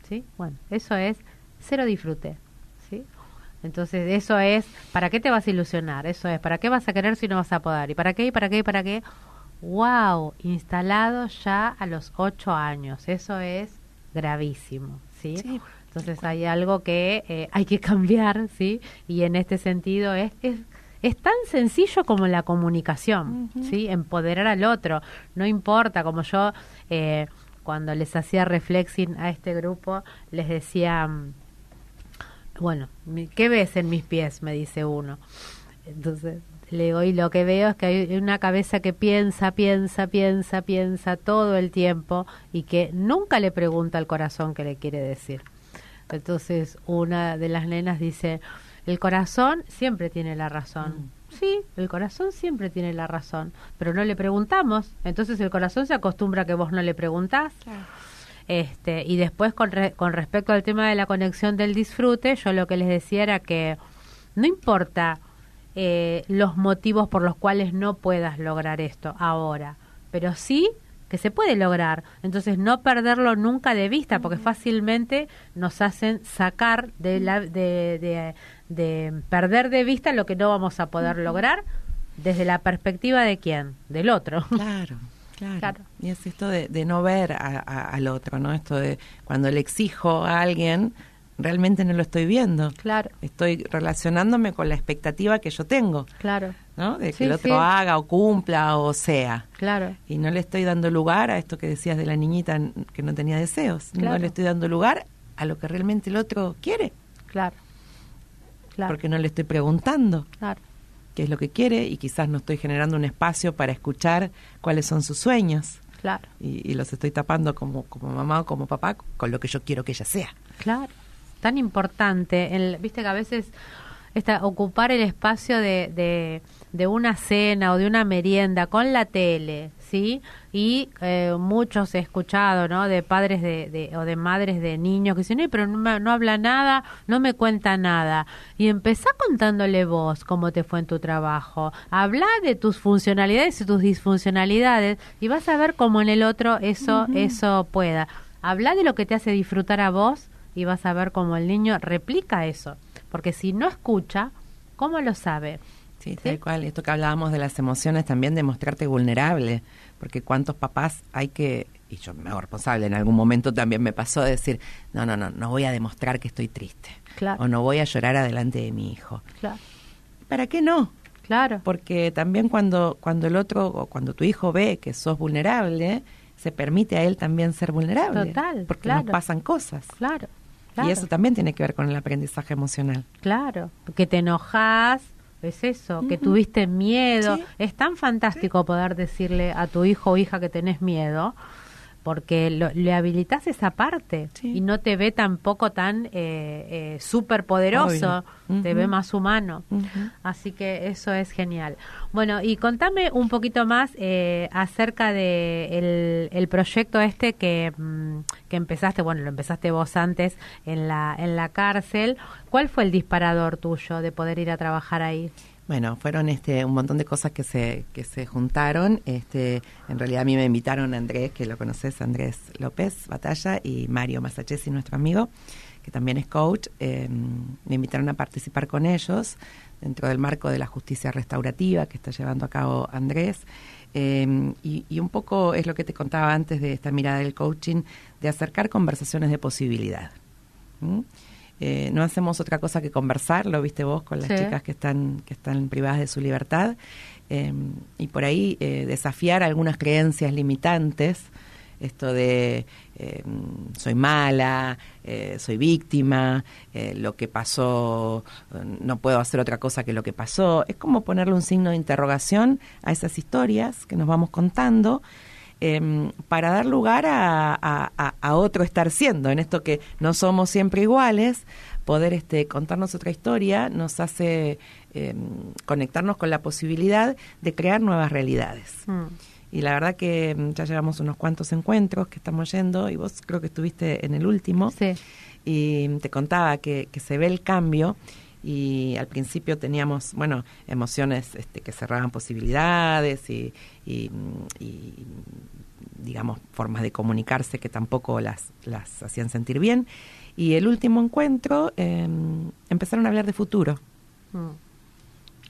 Speaker 3: ¿Sí? Bueno, eso es cero disfrute, ¿sí? Entonces eso es, ¿para qué te vas a ilusionar? Eso es, ¿para qué vas a querer si no vas a poder? ¿Y para qué? ¿Y para qué? ¿Y para qué? ¡Wow! Instalado ya a los 8 años. Eso es gravísimo, ¿sí? Sí. Entonces hay algo que hay que cambiar, ¿sí? Y en este sentido es tan sencillo como la comunicación, ¿sí? Empoderar al otro. No importa, como yo cuando les hacía reflexing a este grupo, les decía, bueno, ¿qué ves en mis pies? Me dice uno. Entonces le digo, y lo que veo es que hay una cabeza que piensa todo el tiempo y que nunca le pregunta al corazón qué le quiere decir. Entonces una de las nenas dice, el corazón siempre tiene la razón. Sí, el corazón siempre tiene la razón, pero no le preguntamos. Entonces el corazón se acostumbra a que vos no le preguntás. Claro. Y después con respecto al tema de la conexión del disfrute, yo lo que les decía era que no importa los motivos por los cuales no puedas lograr esto ahora, pero sí que se puede lograr. Entonces no perderlo nunca de vista, porque fácilmente nos hacen sacar de perder de vista lo que no vamos a poder lograr desde la perspectiva de quién, del otro.
Speaker 5: Claro. Y es esto de no ver al otro, ¿no? Esto de cuando le exijo a alguien, realmente no lo estoy viendo.
Speaker 3: Claro.
Speaker 5: Estoy relacionándome con la expectativa que yo tengo.
Speaker 3: Claro.
Speaker 5: ¿No? De que el otro haga o cumpla o sea.
Speaker 3: Claro.
Speaker 5: Y no le estoy dando lugar a esto que decías de la niñita que no tenía deseos.
Speaker 3: Claro.
Speaker 5: No le estoy dando lugar a lo que realmente el otro quiere.
Speaker 3: Claro.
Speaker 5: Porque no le estoy preguntando.
Speaker 3: Claro.
Speaker 5: Qué es lo que quiere, y quizás no estoy generando un espacio para escuchar cuáles son sus sueños.
Speaker 3: Claro.
Speaker 5: Y los estoy tapando como mamá o como papá con lo que yo quiero que ella sea.
Speaker 3: Claro. Tan importante, viste que a veces ocupar el espacio de una cena o de una merienda con la tele, ¿sí? Y muchos he escuchado, ¿no? De padres o de madres de niños que dicen, pero no habla nada, no me cuenta nada. Y empezá contándole vos cómo te fue en tu trabajo. Habla de tus funcionalidades y tus disfuncionalidades y vas a ver cómo en el otro eso pueda. Habla de lo que te hace disfrutar a vos y vas a ver cómo el niño replica eso. Porque si no escucha, ¿cómo lo sabe?
Speaker 5: Sí, tal cual. Esto que hablábamos de las emociones también, de mostrarte vulnerable. Porque cuántos papás hay que, y yo me hago responsable, en algún momento también me pasó de decir, no voy a demostrar que estoy triste.
Speaker 3: Claro.
Speaker 5: O no voy a llorar adelante de mi hijo.
Speaker 3: Claro.
Speaker 5: ¿Para qué no?
Speaker 3: Claro.
Speaker 5: Porque también cuando el otro, o cuando tu hijo ve que sos vulnerable, se permite a él también ser vulnerable.
Speaker 3: Total.
Speaker 5: Porque nos pasan cosas.
Speaker 3: Claro.
Speaker 5: Y eso también tiene que ver con el aprendizaje emocional.
Speaker 3: Claro, que te enojas, es eso, que tuviste miedo. Sí. Es tan fantástico poder decirle a tu hijo o hija que tenés miedo, porque le habilitas esa parte y no te ve tampoco tan súper poderoso, te ve más humano. Así que eso es genial. Bueno, y contame un poquito más acerca de el proyecto que empezaste, bueno, lo empezaste vos antes en la cárcel. ¿Cuál fue el disparador tuyo de poder ir a trabajar ahí?
Speaker 5: Bueno, fueron un montón de cosas que se juntaron. En realidad a mí me invitaron Andrés, que lo conoces, Andrés López Batalla, y Mario Masachesi, nuestro amigo, que también es coach. Me invitaron a participar con ellos dentro del marco de la justicia restaurativa que está llevando a cabo Andrés. Y un poco es lo que te contaba antes de esta mirada del coaching, de acercar conversaciones de posibilidad. no hacemos otra cosa que conversar, lo viste vos con las
Speaker 3: Sí.
Speaker 5: chicas que están privadas de su libertad, y por ahí desafiar algunas creencias limitantes, esto de soy mala, soy víctima, lo que pasó, no puedo hacer otra cosa que lo que pasó. Es como ponerle un signo de interrogación a esas historias que nos vamos contando, para dar lugar a otro estar siendo, en esto que no somos siempre iguales. Poder contarnos otra historia nos hace conectarnos con la posibilidad de crear nuevas realidades. Y la verdad que ya llevamos unos cuantos encuentros que estamos yendo, y vos creo que estuviste en el último,
Speaker 3: Sí.
Speaker 5: y te contaba que se ve el cambio, y al principio teníamos, bueno, emociones que cerraban posibilidades y digamos, formas de comunicarse que tampoco las hacían sentir bien. Y el último encuentro empezaron a hablar de futuro.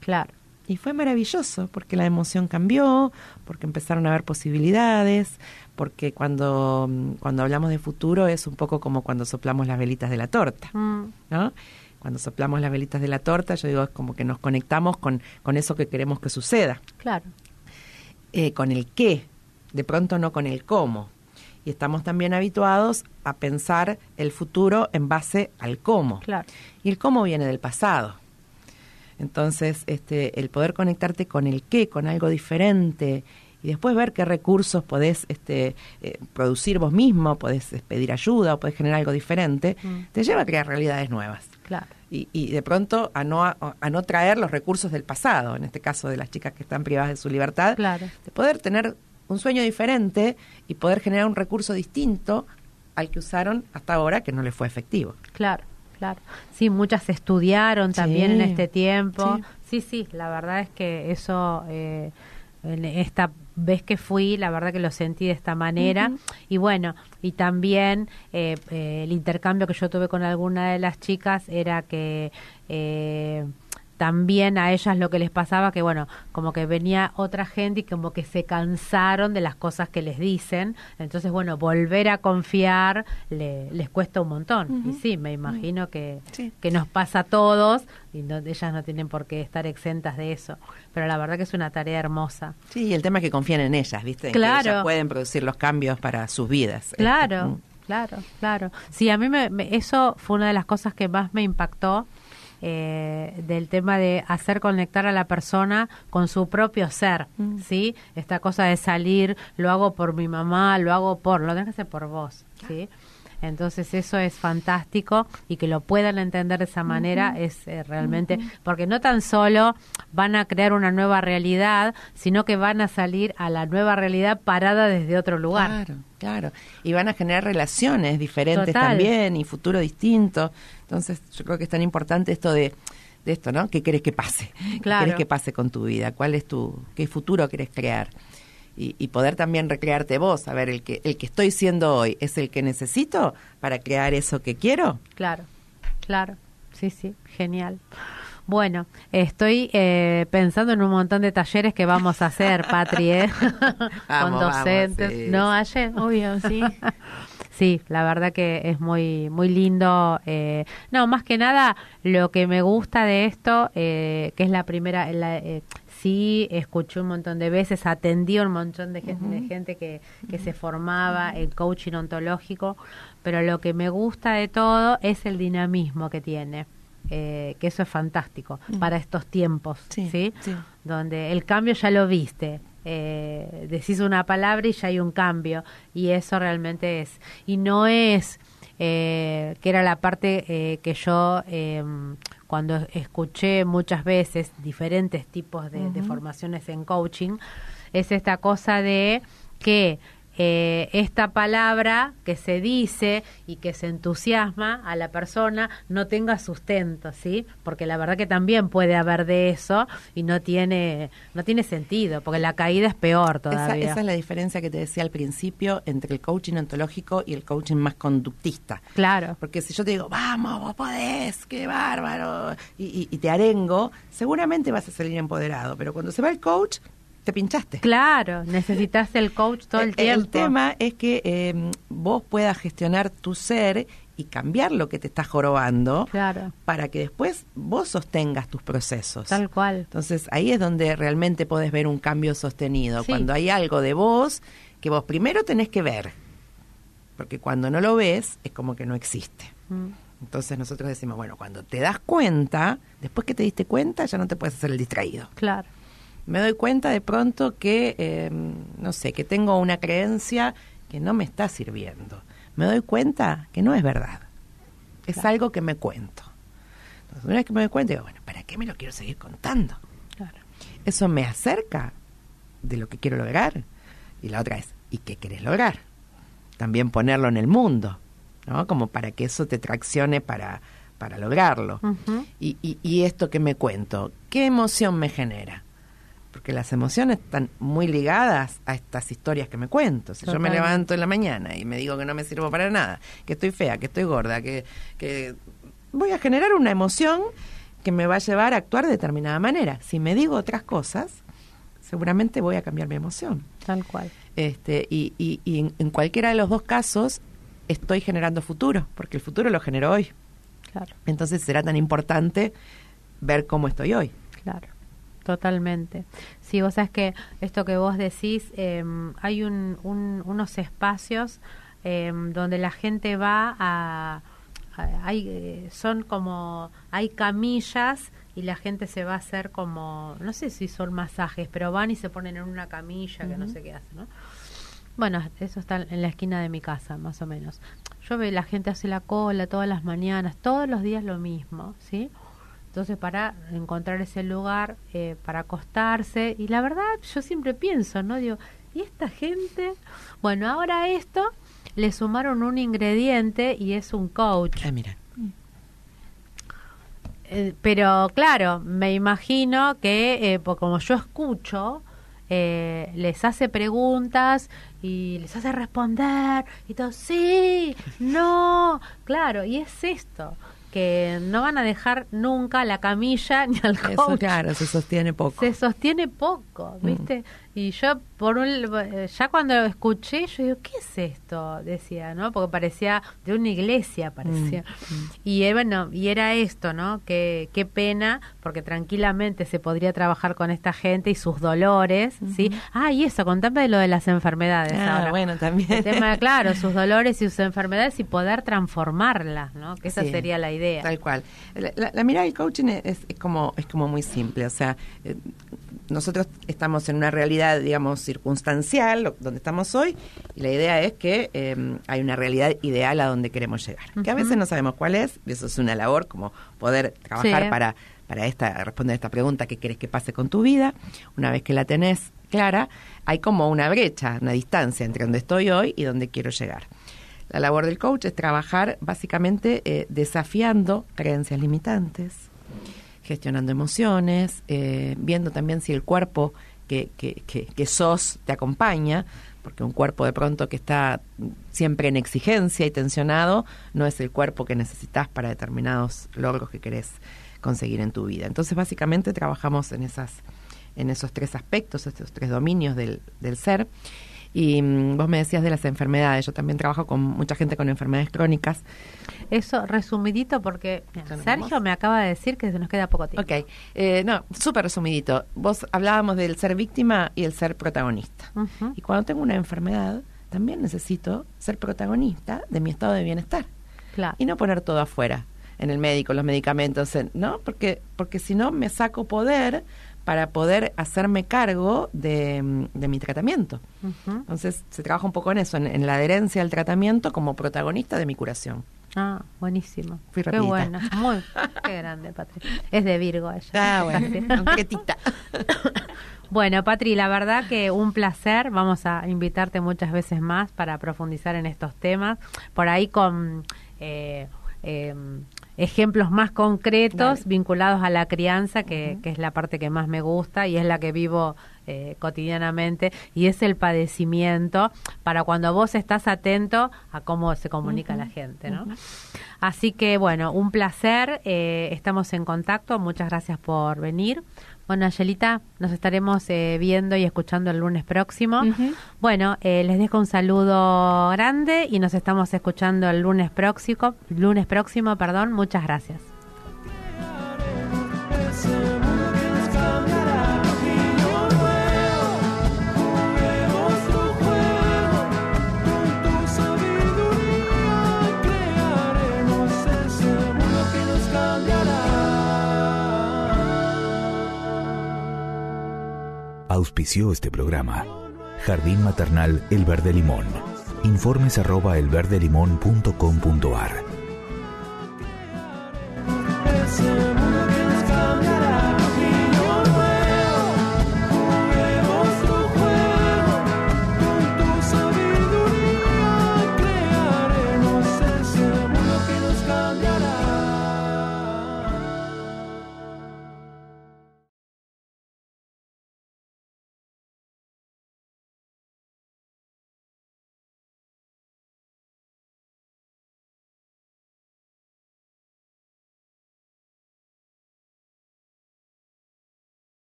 Speaker 3: Claro.
Speaker 5: Y fue maravilloso, porque la emoción cambió, porque empezaron a haber posibilidades, porque cuando hablamos de futuro es un poco como cuando soplamos las velitas de la torta, ¿no? Cuando soplamos las velitas de la torta, yo digo, es como que nos conectamos con eso que queremos que suceda.
Speaker 3: Claro.
Speaker 5: Con el qué, de pronto no con el cómo. Y estamos también habituados a pensar el futuro en base al cómo.
Speaker 3: Claro.
Speaker 5: Y el cómo viene del pasado. Entonces, el poder conectarte con el qué, con algo diferente, y después ver qué recursos podés producir vos mismo, podés pedir ayuda o podés generar algo diferente, te lleva a crear realidades nuevas.
Speaker 3: Claro.
Speaker 5: Y de pronto a no traer los recursos del pasado, en este caso de las chicas que están privadas de su libertad,
Speaker 3: Claro.
Speaker 5: de poder tener un sueño diferente y poder generar un recurso distinto al que usaron hasta ahora, que no les fue efectivo.
Speaker 3: Claro, claro. Sí, muchas estudiaron también
Speaker 5: Sí.
Speaker 3: en este tiempo.
Speaker 5: Sí.
Speaker 3: Sí, la verdad es que eso, en esta vez que fui, la verdad que lo sentí de esta manera.
Speaker 5: Ujú.
Speaker 3: Y bueno, y también el intercambio que yo tuve con alguna de las chicas era que también a ellas lo que les pasaba, que bueno, como que venía otra gente y como que se cansaron de las cosas que les dicen. Entonces, bueno, volver a confiar les cuesta un montón.
Speaker 5: Ujú.
Speaker 3: Y sí, me imagino que
Speaker 5: Sí.
Speaker 3: nos pasa a todos, y ellas no tienen por qué estar exentas de eso. Pero la verdad que es una tarea hermosa.
Speaker 5: Sí, y el tema es que confían en ellas, ¿viste? En
Speaker 3: Claro.
Speaker 5: que ellas pueden producir los cambios para sus vidas.
Speaker 3: Claro, claro. Sí, a mí eso fue una de las cosas que más me impactó, del tema de hacer conectar a la persona con su propio ser, ¿sí? Esta cosa de salir, lo hago por mi mamá, lo tenés que hacer por vos, ¿sí? Entonces eso es fantástico, y que lo puedan entender de esa manera es realmente, porque no tan solo van a crear una nueva realidad, sino que van a salir a la nueva realidad parada desde otro lugar.
Speaker 5: Claro. Y van a generar relaciones diferentes
Speaker 3: Total.
Speaker 5: también, y futuro distinto. Entonces yo creo que es tan importante esto de esto, ¿no? ¿Qué querés que pase?
Speaker 3: Claro.
Speaker 5: ¿Qué querés que pase con tu vida? ¿Qué futuro querés crear? Y poder también recrearte vos, a ver, el que estoy siendo hoy, ¿es el que necesito para crear eso que quiero?
Speaker 3: Claro. Sí, genial. Bueno, estoy pensando en un montón de talleres que vamos a hacer, Patri, con
Speaker 5: Vamos,
Speaker 3: docentes.
Speaker 5: sí.
Speaker 3: ¿No, ayer?
Speaker 4: Obvio, sí.
Speaker 3: Sí, la verdad que es muy muy lindo. No, más que nada, lo que me gusta de esto, que es la primera, sí, escuché un montón de veces, atendí a un montón de gente que se formaba en coaching ontológico, pero lo que me gusta de todo es el dinamismo que tiene. Que eso es fantástico para estos tiempos,
Speaker 5: Sí,
Speaker 3: ¿sí?
Speaker 5: sí.
Speaker 3: Donde el cambio ya lo viste. Decís una palabra y ya hay un cambio, y eso realmente es, y no es que era la parte que yo cuando escuché muchas veces diferentes tipos de formaciones en coaching, es esta cosa de que esta palabra que se dice y que se entusiasma a la persona no tenga sustento, ¿sí? Porque la verdad que también puede haber de eso, y no tiene sentido, porque la caída es peor todavía.
Speaker 5: Esa es la diferencia que te decía al principio entre el coaching ontológico y el coaching más conductista.
Speaker 3: Claro.
Speaker 5: Porque si yo te digo, vamos, vos podés, qué bárbaro, y te arengo, seguramente vas a salir empoderado. Pero cuando se va el coach, te pinchaste.
Speaker 3: Claro, necesitas el coach todo el tiempo.
Speaker 5: El tema es que vos puedas gestionar tu ser y cambiar lo que te está jorobando,
Speaker 3: Claro,
Speaker 5: para que después vos sostengas tus procesos.
Speaker 3: tal cual.
Speaker 5: Entonces ahí es donde realmente podés ver un cambio sostenido,
Speaker 3: Sí.
Speaker 5: cuando hay algo de vos que vos primero tenés que ver, porque cuando no lo ves es como que no existe.
Speaker 3: Mm,
Speaker 5: Entonces nosotros decimos, bueno, cuando te das cuenta, después que te diste cuenta ya no te puedes hacer el distraído.
Speaker 3: Claro,
Speaker 5: Me doy cuenta de pronto que, no sé, que tengo una creencia que no me está sirviendo. Me doy cuenta que no es verdad. Es
Speaker 3: Claro.
Speaker 5: algo que me cuento. Entonces, una vez que me doy cuenta, digo, bueno, ¿para qué me lo quiero seguir contando?
Speaker 3: claro.
Speaker 5: Eso me acerca de lo que quiero lograr. Y la otra es, ¿y qué querés lograr? También ponerlo en el mundo, ¿no? Como para que eso te traccione para lograrlo.
Speaker 3: Ujú.
Speaker 5: Y esto que me cuento, ¿qué emoción me genera? Porque las emociones están muy ligadas a estas historias que me cuento. Si yo me
Speaker 3: Totalmente.
Speaker 5: levanto en la mañana y me digo que no me sirvo para nada, que estoy fea, que estoy gorda, que voy a generar una emoción que me va a llevar a actuar de determinada manera. Si me digo otras cosas, seguramente voy a cambiar mi emoción.
Speaker 3: Tal cual.
Speaker 5: Y en cualquiera de los dos casos estoy generando futuro, porque el futuro lo genero hoy.
Speaker 3: Claro,
Speaker 5: Entonces será tan importante ver cómo estoy hoy.
Speaker 3: claro. Totalmente. Sí, vos sabés que esto que vos decís, hay unos espacios donde la gente va son como, hay camillas y la gente se va a hacer como, no sé si son masajes, pero van y se ponen en una camilla que no sé qué hace, ¿no? Bueno, eso está en la esquina de mi casa, más o menos. Yo veo la gente hace la cola todas las mañanas, todos los días lo mismo, ¿sí? Entonces, para encontrar ese lugar, para acostarse, y la verdad, yo siempre pienso, ¿no? Digo, ¿y esta gente? Bueno, ahora a esto le sumaron un ingrediente y es un coach.
Speaker 5: Mira.
Speaker 3: Pero claro, me imagino que pues como yo escucho, les hace preguntas y les hace responder y todo, sí, no, claro, y es esto, que no van a dejar nunca la camilla ni al coach.
Speaker 5: Eso, claro, se sostiene poco.
Speaker 3: Se sostiene poco, ¿viste? Y yo, ya cuando lo escuché, yo digo, ¿qué es esto? Decía, ¿no? Porque parecía de una iglesia, parecía. Y bueno, y era esto, ¿no? Qué pena, porque tranquilamente se podría trabajar con esta gente y sus dolores, ¿sí? Y eso, contame de lo de las enfermedades ahora.
Speaker 5: Bueno, también.
Speaker 3: El tema, claro, sus dolores y sus enfermedades y poder transformarlas, ¿no? Que esa
Speaker 5: Sí,
Speaker 3: sería la idea.
Speaker 5: Tal cual. La mirada del coaching es como muy simple. O sea, nosotros estamos en una realidad, digamos, circunstancial, donde estamos hoy, y la idea es que hay una realidad ideal a donde queremos llegar. Que a veces no sabemos cuál es, y eso es una labor, como poder trabajar
Speaker 3: Sí.
Speaker 5: para responder esta pregunta, ¿qué querés que pase con tu vida? Una vez que la tenés clara, hay como una brecha, una distancia entre donde estoy hoy y donde quiero llegar. La labor del coach es trabajar básicamente desafiando creencias limitantes, gestionando emociones, viendo también si el cuerpo que sos te acompaña, porque un cuerpo de pronto que está siempre en exigencia y tensionado no es el cuerpo que necesitas para determinados logros que querés conseguir en tu vida. Entonces básicamente trabajamos en esos tres aspectos, estos tres dominios del ser. Y vos me decías de las enfermedades. Yo también trabajo con mucha gente con enfermedades crónicas.
Speaker 3: Eso, resumidito, porque mira,
Speaker 5: ¿Ya nos
Speaker 3: Sergio
Speaker 5: vamos?
Speaker 3: me acaba de decir que se nos queda poco tiempo.
Speaker 5: Ok, no, súper resumidito. Vos hablábamos del ser víctima y el ser protagonista.
Speaker 3: Ujú.
Speaker 5: Y cuando tengo una enfermedad, también necesito ser protagonista de mi estado de bienestar.
Speaker 3: Claro.
Speaker 5: Y no poner todo afuera, en el médico, los medicamentos, ¿no? Porque si no me saco poder para poder hacerme cargo de mi tratamiento.
Speaker 3: Ujú.
Speaker 5: Entonces se trabaja un poco en eso, en la adherencia al tratamiento como protagonista de mi curación.
Speaker 3: Buenísimo.
Speaker 5: Fui
Speaker 3: Qué
Speaker 5: rapidita.
Speaker 3: bueno. Qué grande, Patri. Es de Virgo ella.
Speaker 5: Bueno, concretita.
Speaker 3: Bueno, Patri, la verdad que un placer. Vamos a invitarte muchas veces más para profundizar en estos temas. Por ahí con ejemplos más concretos
Speaker 5: Dale.
Speaker 3: vinculados a la crianza, que es la parte que más me gusta y es la que vivo cotidianamente, y es el padecimiento para cuando vos estás atento a cómo se comunica la gente, ¿no? Así que bueno, un placer, estamos en contacto, muchas gracias por venir. Bueno, Angelita, nos estaremos viendo y escuchando el lunes próximo. Bueno, les dejo un saludo grande y nos estamos escuchando el lunes próximo, muchas gracias.
Speaker 1: Auspició este programa Jardín Maternal El Verde Limón. Informes @elverdelimon.com.ar